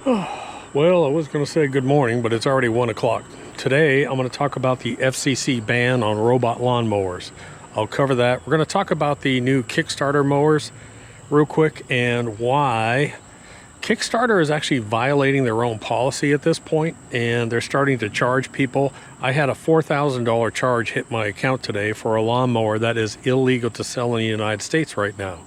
Well, I was going to say good morning, but it's already 1 o'clock. Today, I'm going to talk about the FCC ban on robot lawnmowers. I'll cover that. We're going to talk about the new Kickstarter mowers real quick and why Kickstarter is actually violating their own policy at this point, and they're starting to charge people. I had a $4,000 charge hit my account today for a lawnmower that is illegal to sell in the United States right now.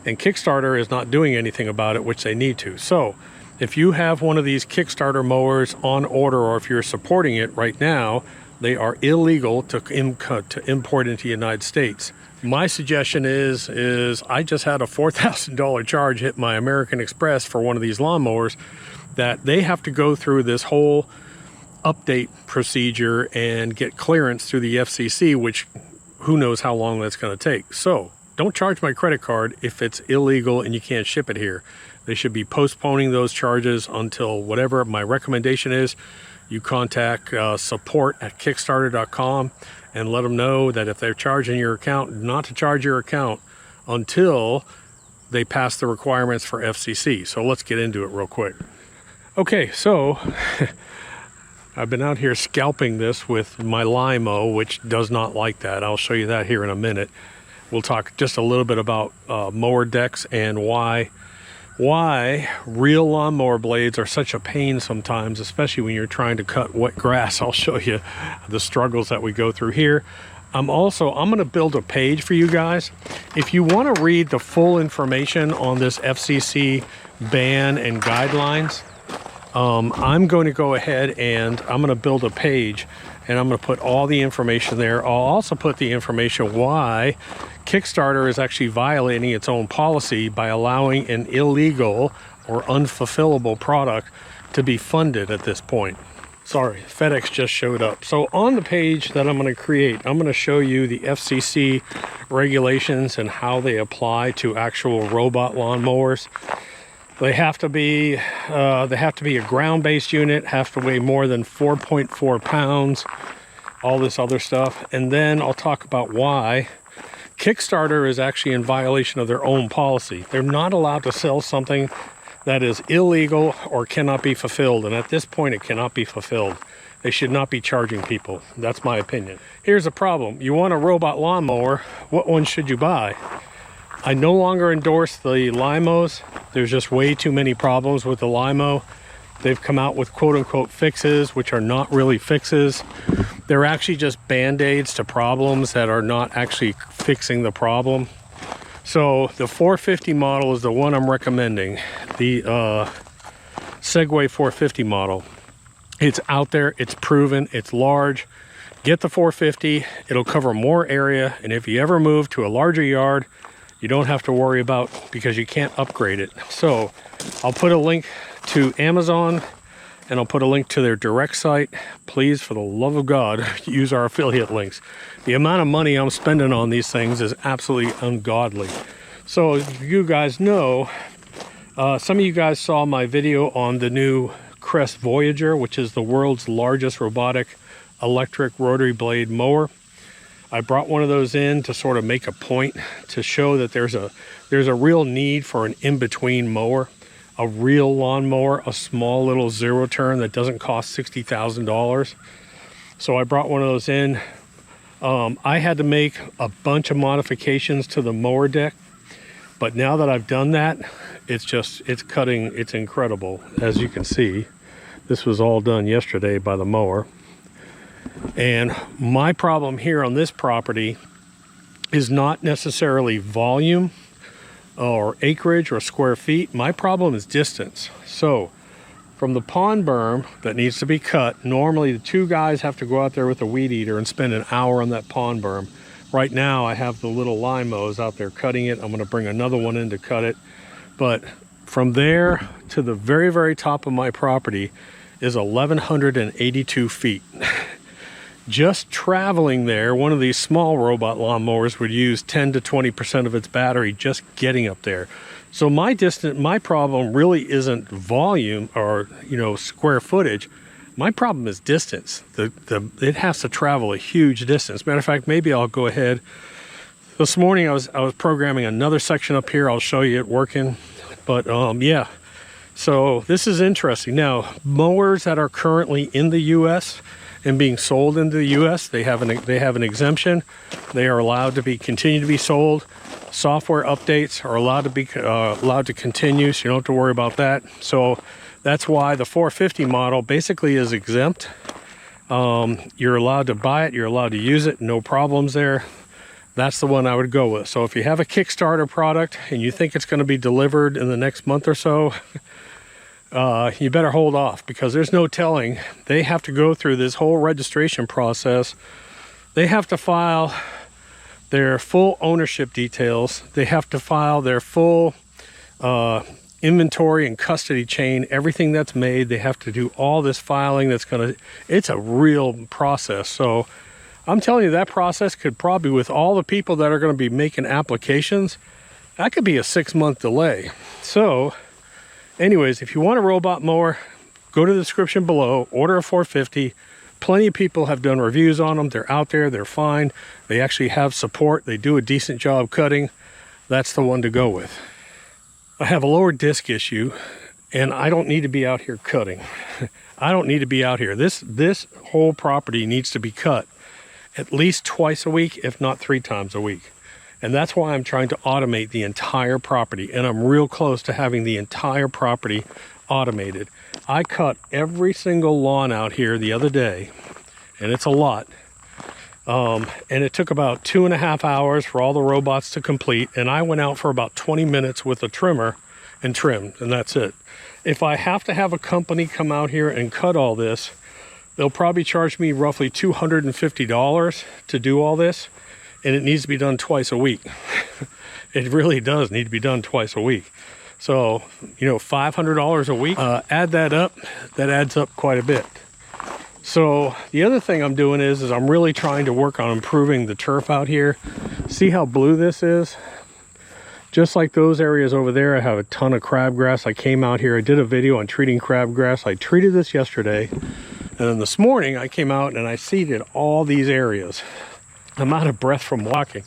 And Kickstarter is not doing anything about it, which they need to. So if you have one of these Kickstarter mowers on order, or if you're supporting it right now, they are illegal to import into the United States. My suggestion is I just had a $4,000 charge hit my American Express for one of these lawnmowers that they have to go through this whole update procedure and get clearance through the FCC, which who knows how long that's going to take. So don't charge my credit card if it's illegal and you can't ship it here. They should be postponing those charges until whatever. My recommendation is you contact support at kickstarter.com and let them know that if they're charging your account, not to charge your account until they pass the requirements for FCC. So let's get into it real quick. Okay, so I've been out here scalping this with my Lymow, which does not like that. I'll show you that here in a minute. We'll talk just a little bit about mower decks and why real lawnmower blades are such a pain sometimes, especially when you're trying to cut wet grass. I'll show you the struggles that we go through here. I'm going to build a page for you guys. If you want to read the full information on this FCC ban and guidelines, I'm going to go ahead and I'm going to build a page and I'm going to put all the information there. I'll also put the information why Kickstarter is actually violating its own policy by allowing an illegal or unfulfillable product to be funded at this point. Sorry, FedEx just showed up. So on the page that I'm going to create, I'm going to show you the FCC regulations and how they apply to actual robot lawnmowers. They have to be a ground-based unit, have to weigh more than 4.4 pounds, all this other stuff. And then I'll talk about why Kickstarter is actually in violation of their own policy. They're not allowed to sell something that is illegal or cannot be fulfilled. And at this point, it cannot be fulfilled. They should not be charging people. That's my opinion. Here's the problem. You want a robot lawnmower, what one should you buy? I no longer endorse the Lymows. There's just way too many problems with the Lymow. They've come out with quote-unquote fixes, which are not really fixes. They're actually just band-aids to problems that are not actually fixing the problem. So the 450 model is the one I'm recommending. The Segway 450 model. It's out there, it's proven, it's large. Get the 450, it'll cover more area, and if you ever move to a larger yard, you don't have to worry about, because you can't upgrade it. So I'll put a link to Amazon and I'll put a link to their direct site. Please, for the love of God, use our affiliate links. The amount of money I'm spending on these things is absolutely ungodly. So as you guys know, some of you guys saw my video on the new Kress Voyager, which is the world's largest robotic electric rotary blade mower. I brought one of those in to sort of make a point to show that there's a real need for an in-between mower, a real lawnmower, a small little zero turn that doesn't cost $60,000. So I brought one of those in. I had to make a bunch of modifications to the mower deck, but now that I've done that, it's incredible. As you can see, this was all done yesterday by the mower. And my problem here on this property is not necessarily volume or acreage or square feet. My problem is distance. So from the pond berm that needs to be cut, normally the two guys have to go out there with a weed eater and spend an hour on that pond berm. Right now I have the little Lymows out there cutting it. I'm going to bring another one in to cut it. But from there to the very, very top of my property is 1,182 feet. Just traveling there, one of these small robot lawnmowers would use 10 to 20% of its battery just getting up there. So my problem really isn't volume or, square footage. My problem is distance. It has to travel a huge distance. Matter of fact, maybe I'll go ahead. This morning I was programming another section up here. I'll show you it working. But yeah, So this is interesting. Now, mowers that are currently in the U.S. and being sold into the U.S., they have an exemption. They are allowed to continue to be sold. Software updates are allowed to continue, so you don't have to worry about that. So that's why the 450 model basically is exempt. You're allowed to buy it, you're allowed to use it, no problems there. That's the one I would go with. So if you have a Kickstarter product and you think it's going to be delivered in the next month or so, you better hold off, because there's no telling. They have to go through this whole registration process. They have to file their full ownership details. They have to file their full inventory and custody chain, everything that's made. They have to do all this filing. It's a real process. So I'm telling you, that process could probably, with all the people that are going to be making applications, that could be a 6-month delay. So anyways, if you want a robot mower, go to the description below, order a 450. Plenty of people have done reviews on them. They're out there, they're fine. They actually have support. They do a decent job cutting. That's the one to go with. I have a lower disc issue, and I don't need to be out here cutting. I don't need to be out here. This whole property needs to be cut at least twice a week, if not 3 times a week. And that's why I'm trying to automate the entire property, and I'm real close to having the entire property automated. I cut every single lawn out here the other day, and it's a lot. And it took about 2.5 hours for all the robots to complete, and I went out for about 20 minutes with a trimmer and trimmed, and that's it. If I have to have a company come out here and cut all this, they'll probably charge me roughly $250 to do all this, and it needs to be done twice a week. It really does need to be done twice a week. So, you know, $500 a week, add that up, that adds up quite a bit. So the other thing I'm doing is I'm really trying to work on improving the turf out here. See how blue this is? Just like those areas over there, I have a ton of crabgrass. I came out here, I did a video on treating crabgrass. I treated this yesterday. And then this morning I came out and I seeded all these areas. I'm out of breath from walking.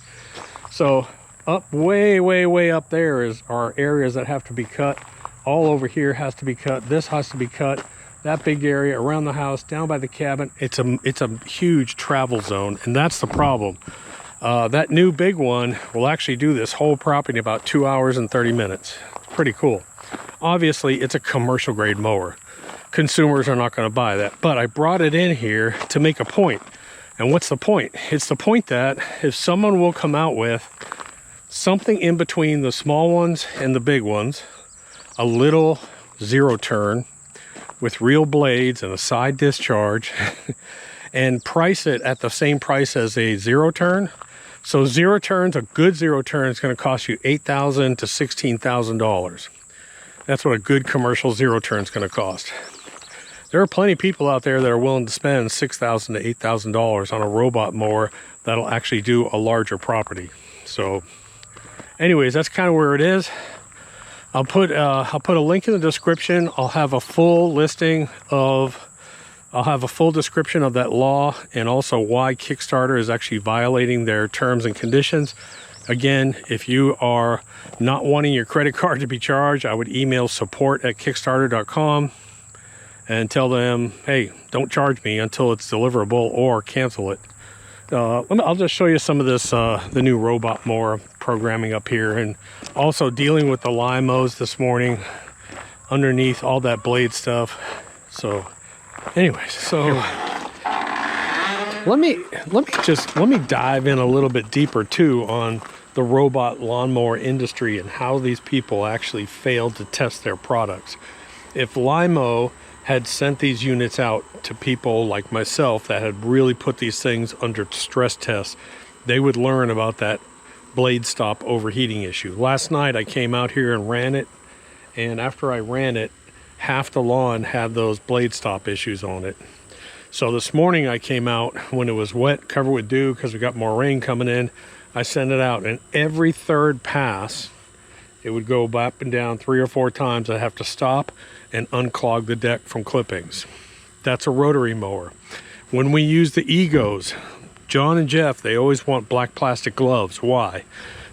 So up way up there are areas that have to be cut. All over here has to be cut. This has to be cut. That big area around the house, down by the cabin, it's a huge travel zone, and that's the problem. That new big one will actually do this whole property in about 2 hours and 30 minutes. It's pretty cool. Obviously, it's a commercial grade mower. Consumers are not going to buy that, but I brought it in here to make a point. And what's the point? It's the point that if someone will come out with something in between the small ones and the big ones, a little zero turn with real blades and a side discharge, and price it at the same price as a zero turn. So zero turns, a good zero turn is going to cost you $8,000 to $16,000. That's what a good commercial zero turn is going to cost. There are plenty of people out there that are willing to spend $6,000 to $8,000 on a robot mower that'll actually do a larger property. So anyways, that's kind of where it is. I'll put a link in the description. I'll have a full description of that law, and also why Kickstarter is actually violating their terms and conditions. Again, if you are not wanting your credit card to be charged, I would email support@kickstarter.com and tell them, hey, don't charge me until it's deliverable, or cancel it. I'll just show you some of this, the new robot mower programming up here, and also dealing with the Lymows this morning underneath all that blade stuff. So anyways, so let me dive in a little bit deeper too on the robot lawnmower industry and how these people actually failed to test their products. If Lymow had sent these units out to people like myself that had really put these things under stress tests, they would learn about that blade stop overheating issue. Last night I came out here and ran it, and after I ran it, half the lawn had those blade stop issues on it. So this morning I came out when it was wet, covered with dew, because we got more rain coming in. I sent it out, and every third pass it would go up and down 3 or 4 times. I'd have to stop and unclog the deck from clippings. That's a rotary mower. When we use the Egos, John and Jeff, they always want black plastic gloves. Why?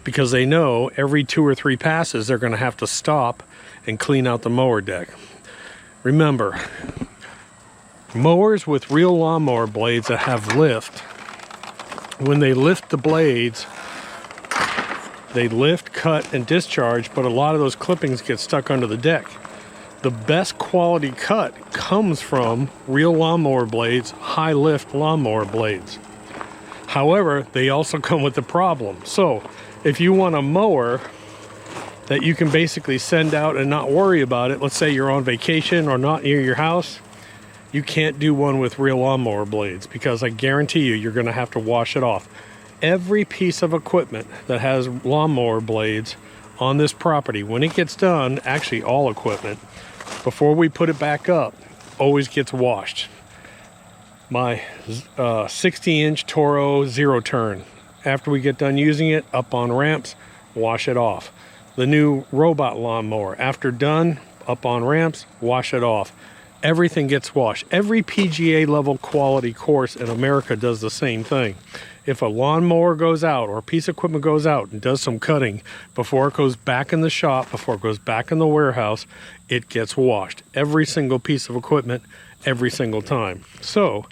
Because they know every 2 or 3 passes they're going to have to stop and clean out the mower deck. Remember, mowers with real lawnmower blades that have lift, when they lift the blades, they lift, cut, and discharge, but a lot of those clippings get stuck under the deck. The best quality cut comes from real lawnmower blades, high lift lawnmower blades. However, they also come with a problem. So if you want a mower that you can basically send out and not worry about it, let's say you're on vacation or not near your house, you can't do one with real lawnmower blades, because I guarantee you're going to have to wash it off. Every piece of equipment that has lawnmower blades on this property, when it gets done, actually all equipment, before we put it back up, always gets washed. My 60-inch Toro zero turn, after we get done using it, up on ramps, wash it off. The new robot lawnmower, after done, up on ramps, wash it off. Everything gets washed. Every PGA level quality course in America does the same thing. If a lawnmower goes out or a piece of equipment goes out and does some cutting before it goes back in the shop, before it goes back in the warehouse, it gets washed. Every single piece of equipment, every single time. So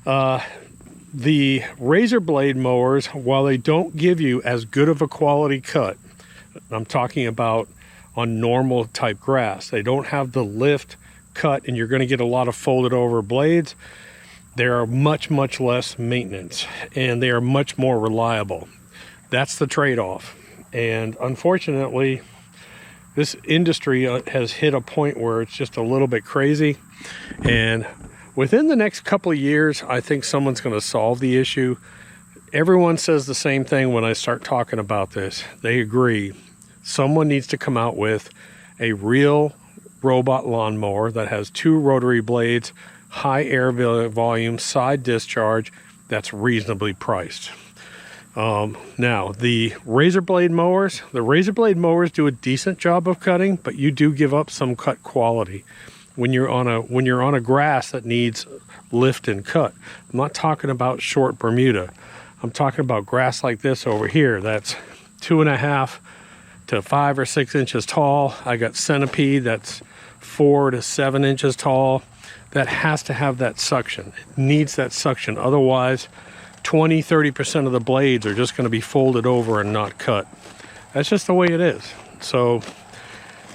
the razor blade mowers, while they don't give you as good of a quality cut, I'm talking about on normal type grass, they don't have the lift, cut, and you're going to get a lot of folded over blades. They are much less maintenance, and they are much more reliable. That's the trade-off. And unfortunately, this industry has hit a point where it's just a little bit crazy, and within the next couple of years, I think someone's going to solve the issue. Everyone says the same thing when I start talking about this. They agree. Someone needs to come out with a real robot lawnmower that has 2 rotary blades, high air volume, side discharge, that's reasonably priced. Now, the razor blade mowers do a decent job of cutting, but you do give up some cut quality when you're on a grass that needs lift and cut. I'm not talking about short Bermuda. I'm talking about grass like this over here that's 2.5 to 5 or 6 inches tall. I got centipede that's 4 to 7 inches tall. That has to have that suction. It needs that suction. Otherwise, 20-30% of the blades are just going to be folded over and not cut. That's just the way it is. So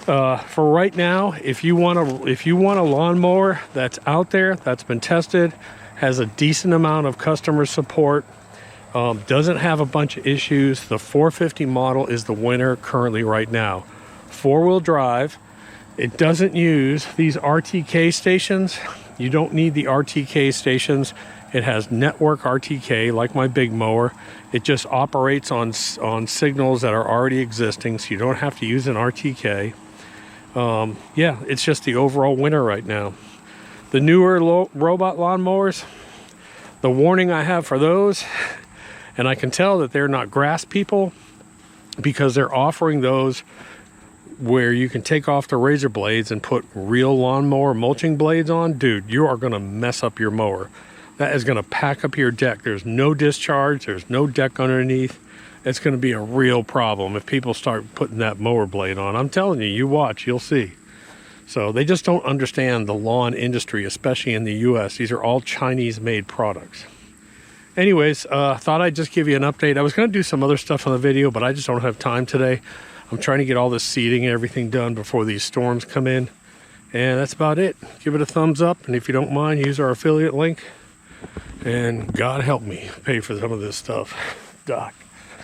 for right now, if you want a lawnmower that's out there, that's been tested, has a decent amount of customer support, doesn't have a bunch of issues, the 450 model is the winner currently right now. 4-wheel drive. It doesn't use these RTK stations. You don't need the RTK stations. It has network RTK like my big mower. It just operates on signals that are already existing, so you don't have to use an RTK. Yeah, it's just the overall winner right now. The newer robot lawnmowers, the warning I have for those, and I can tell that they're not grass people because they're offering those where you can take off the razor blades and put real lawnmower mulching blades on. Dude, you are going to mess up your mower. That is going to pack up your deck. There's no discharge. There's no deck underneath. It's going to be a real problem if people start putting that mower blade on. I'm telling you, you watch, you'll see. So they just don't understand the lawn industry, especially in the US. These are all Chinese-made products. Anyways, thought I'd just give you an update. I was going to do some other stuff on the video, but I just don't have time today. I'm trying to get all this seeding and everything done before these storms come in. And that's about it. Give it a thumbs up. And if you don't mind, use our affiliate link. And God help me pay for some of this stuff. Doc.